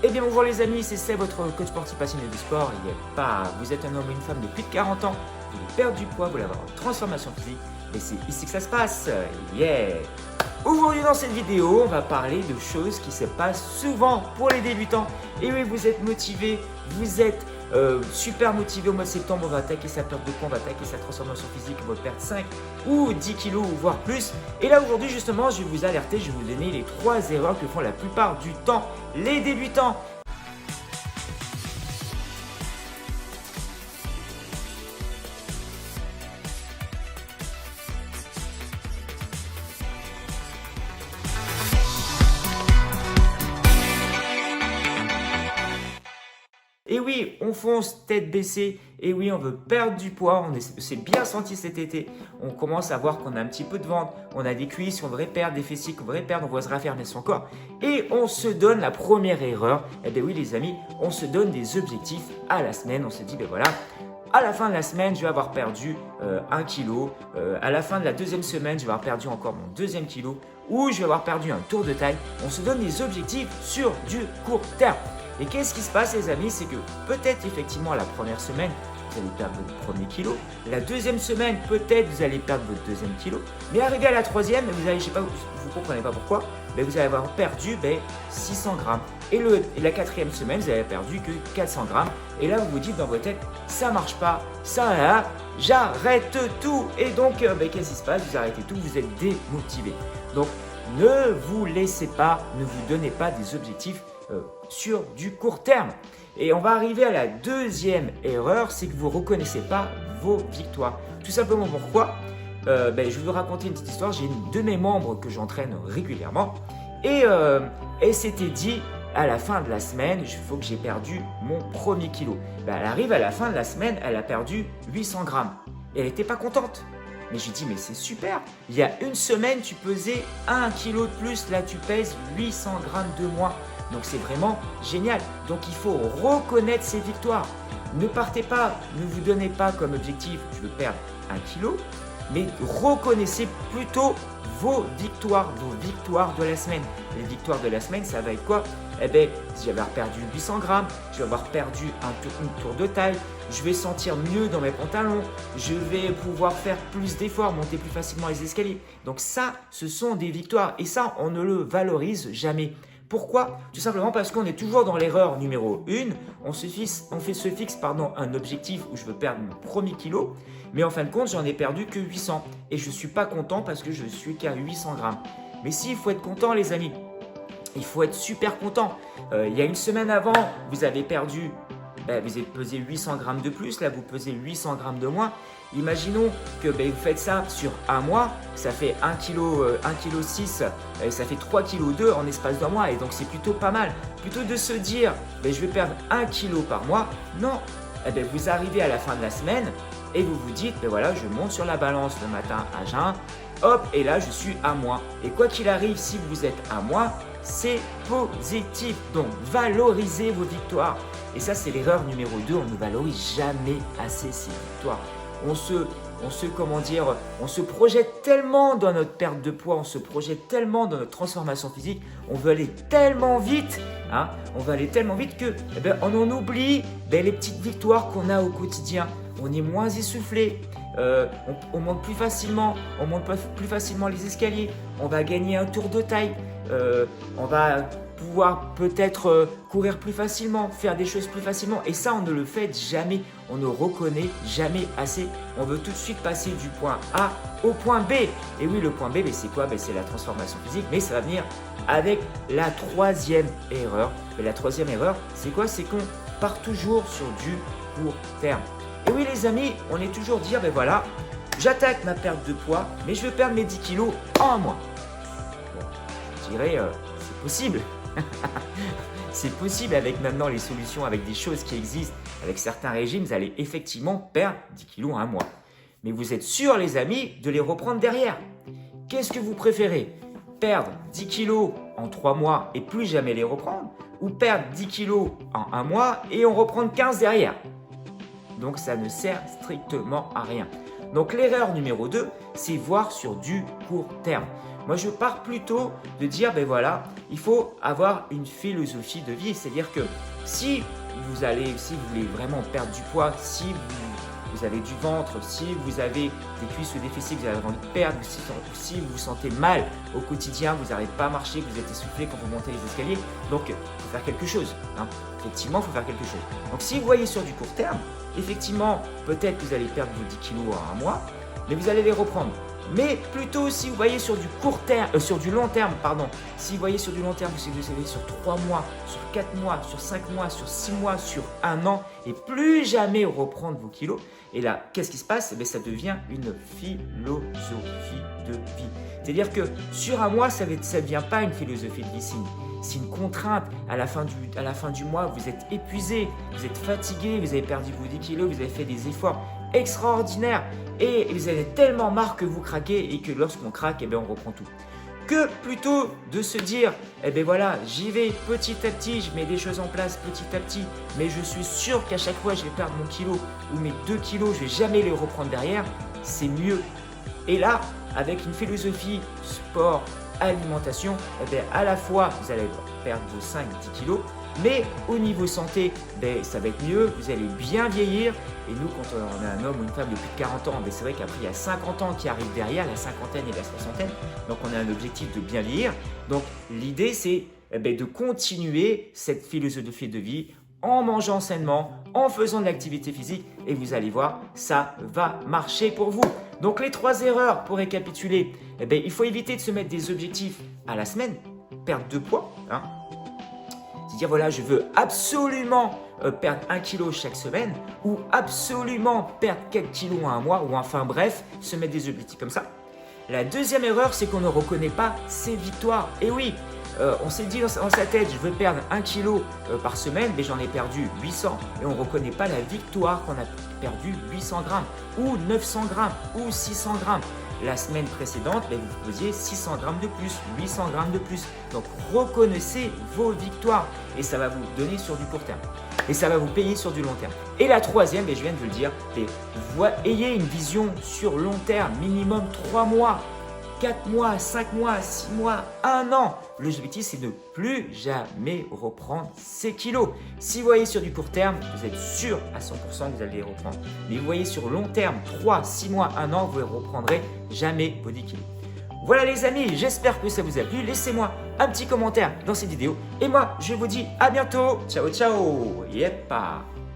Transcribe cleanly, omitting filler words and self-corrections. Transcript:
Eh bien bonjour les amis, c'est Seb, votre coach sportif passionné de sport. Vous êtes un homme ou une femme de plus de 40 ans, vous voulez perdre du poids, vous voulez avoir une transformation physique, et c'est ici que ça se passe. Yeah! Aujourd'hui dans cette vidéo, on va parler de choses qui se passent souvent pour les débutants. Et oui, vous êtes motivés, vous êtes super motivé au mois de septembre, on va attaquer sa perte de poids, on va attaquer sa transformation physique, on va perdre 5 ou 10 kilos ou voire plus. Et là aujourd'hui justement, je vais vous alerter, je vais vous donner les 3 erreurs que font la plupart du temps les débutants. Et oui, on fonce tête baissée. Et oui, on veut perdre du poids. On s'est bien senti cet été. On commence à voir qu'on a un petit peu de ventre. On a des cuisses, on voudrait perdre des fessiers, qu'on voudrait perdre. On voit se raffermir son corps. Et on se donne la première erreur. Eh bien oui, les amis, on se donne des objectifs à la semaine. On se dit, ben voilà, à la fin de la semaine, je vais avoir perdu 1 kilo. À la fin de la deuxième semaine, je vais avoir perdu encore mon deuxième kilo. Ou je vais avoir perdu un tour de taille. On se donne des objectifs sur du court terme. Et qu'est-ce qui se passe les amis, c'est que peut-être effectivement la première semaine, vous allez perdre votre premier kilo. La deuxième semaine, peut-être vous allez perdre votre deuxième kilo. Mais arrivé à la troisième, vous allez, je sais pas, vous ne comprenez pas pourquoi, mais vous allez avoir perdu 600 grammes. Et la quatrième semaine, vous n'avez perdu que 400 grammes. Et là, vous vous dites dans votre tête, ça marche pas, ça là, j'arrête tout. Et donc, qu'est-ce qui se passe? Vous arrêtez tout, vous êtes démotivé. Donc, ne vous laissez pas, ne vous donnez pas des objectifs sur du court terme. Et on va arriver à la deuxième erreur, c'est que vous ne reconnaissez pas vos victoires. Tout simplement pourquoi je vais vous raconter une petite histoire. J'ai une de mes membres que j'entraîne régulièrement et elle s'était dit à la fin de la semaine, il faut que j'ai perdu mon premier kilo. Elle arrive à la fin de la semaine, elle a perdu 800 grammes. Et elle n'était pas contente. Mais j'ai dit, mais c'est super. Il y a une semaine, tu pesais 1 kilo de plus. Là, tu pèses 800 grammes de moins. Donc, c'est vraiment génial. Donc, il faut reconnaître ses victoires. Ne partez pas, ne vous donnez pas comme objectif, je veux perdre 1 kilo. Mais reconnaissez plutôt vos victoires de la semaine. Les victoires de la semaine, ça va être quoi? Eh bien, je vais avoir perdu 800 grammes, je vais avoir perdu un tour de taille, je vais sentir mieux dans mes pantalons, je vais pouvoir faire plus d'efforts, monter plus facilement les escaliers. Donc ça, ce sont des victoires et ça, on ne le valorise jamais. Pourquoi? Tout simplement parce qu'on est toujours dans l'erreur numéro 1. On se fixe un objectif où je veux perdre mon premier kilo, mais en fin de compte, j'en ai perdu que 800 et je ne suis pas content parce que je suis qu'à 800 grammes. Mais si, il faut être content les amis. Il faut être super content. Il y a une semaine avant, vous avez perdu, vous avez pesé 800 grammes de plus, là vous pesez 800 grammes de moins. Imaginons que vous faites ça sur un mois, ça fait 1,6 kg, ça fait 3,2 kg en espace d'un mois et donc c'est plutôt pas mal. Plutôt de se dire, je vais perdre 1 kg par mois, non. Vous arrivez à la fin de la semaine et vous vous dites, voilà, je monte sur la balance le matin à jeun, hop, et là je suis à moins. Et quoi qu'il arrive, si vous êtes à moins, c'est positif. Donc, valorisez vos victoires. Et ça, c'est l'erreur numéro 2. On ne valorise jamais assez ces victoires. On se projette tellement dans notre perte de poids, on se projette tellement dans notre transformation physique, on veut aller tellement vite, on veut aller tellement vite que on en oublie les petites victoires qu'on a au quotidien. On est moins essoufflé, on monte plus facilement, les escaliers, on va gagner un tour de taille, on va pouvoir peut-être courir plus facilement, faire des choses plus facilement. Et ça, on ne le fait jamais. On ne reconnaît jamais assez. On veut tout de suite passer du point A au point B. Et oui, le point B, c'est quoi? C'est la transformation physique. Mais ça va venir avec la troisième erreur. Et la troisième erreur, c'est quoi? C'est qu'on part toujours sur du court terme. Et oui, les amis, on est toujours dire, voilà, j'attaque ma perte de poids, mais je veux perdre mes 10 kilos en un mois. Bon, je dirais, c'est possible. C'est possible avec maintenant les solutions, avec des choses qui existent, avec certains régimes, vous allez effectivement perdre 10 kilos en un mois. Mais vous êtes sûr les amis de les reprendre derrière. Qu'est-ce que vous préférez? Perdre 10 kilos en 3 mois et plus jamais les reprendre? Ou perdre 10 kilos en un mois et en reprendre 15 derrière? Donc ça ne sert strictement à rien. Donc l'erreur numéro 2, c'est voir sur du court terme. Moi, je pars plutôt de dire, ben voilà, il faut avoir une philosophie de vie. C'est-à-dire que si vous voulez vraiment perdre du poids, si vous avez du ventre, si vous avez des cuisses ou des fessiers que vous avez envie de perdre, si vous vous sentez mal au quotidien, vous n'arrivez pas à marcher, vous êtes essoufflé quand vous montez les escaliers, donc il faut faire quelque chose. Hein. Effectivement, il faut faire quelque chose. Donc si vous voyez sur du court terme, effectivement, peut-être que vous allez perdre vos 10 kilos en un mois, mais vous allez les reprendre. Mais plutôt si vous voyez sur du sur du long terme, si vous voyez sur du long terme, si vous savez sur 3 mois, sur 4 mois, sur 5 mois, sur 6 mois, sur 1 an, et plus jamais reprendre vos kilos, et là, qu'est-ce qui se passe? Eh bien, ça devient une philosophie de vie. C'est-à-dire que sur un mois, ça ne devient pas une philosophie de vie, c'est une contrainte. À la fin du mois, vous êtes épuisé, vous êtes fatigué, vous avez perdu vos 10 kilos, vous avez fait des efforts extraordinaires et vous avez tellement marre que vous craquez et que lorsqu'on craque, eh bien, on reprend tout. Que plutôt de se dire, eh bien voilà, j'y vais petit à petit, je mets des choses en place petit à petit, mais je suis sûr qu'à chaque fois je vais perdre mon kilo ou mes 2 kilos, je ne vais jamais les reprendre derrière, c'est mieux. Et là, avec une philosophie sport, alimentation, eh bien, à la fois vous allez perdre vos 5-10 kilos, mais au niveau santé, ben, ça va être mieux, vous allez bien vieillir. Et nous, quand on a un homme ou une femme de plus de 40 ans, ben, c'est vrai qu'après il y a 50 ans qui arrivent derrière, la cinquantaine et la soixantaine, donc on a un objectif de bien vieillir. Donc l'idée c'est de continuer cette philosophie de vie en mangeant sainement, en faisant de l'activité physique et vous allez voir, ça va marcher pour vous. Donc les 3 erreurs pour récapituler, il faut éviter de se mettre des objectifs à la semaine, perte de poids, hein. C'est-à-dire voilà, je veux absolument perdre 1 kilo chaque semaine ou absolument perdre 4 kilos en un mois ou enfin bref, se mettre des objectifs comme ça. La deuxième erreur, c'est qu'on ne reconnaît pas ses victoires. Et oui, on s'est dit dans sa tête, je veux perdre 1 kilo par semaine, mais j'en ai perdu 800 et on ne reconnaît pas la victoire qu'on a perdu 800 grammes ou 900 grammes ou 600 grammes. La semaine précédente, vous faisiez 600 grammes de plus, 800 grammes de plus. Donc, reconnaissez vos victoires et ça va vous donner sur du court terme. Et ça va vous payer sur du long terme. Et la troisième, je viens de vous le dire, ayez une vision sur long terme, minimum 3 mois, 4 mois, 5 mois, 6 mois, 1 an. L'objectif, c'est de ne plus jamais reprendre ces kilos. Si vous voyez sur du court terme, vous êtes sûr à 100% que vous allez les reprendre. Mais vous voyez sur long terme, 3, 6 mois, 1 an, vous ne reprendrez jamais vos 10 kilos. Voilà les amis, j'espère que ça vous a plu. Laissez-moi un petit commentaire dans cette vidéo. Et moi, je vous dis à bientôt. Ciao, ciao. Yeppa.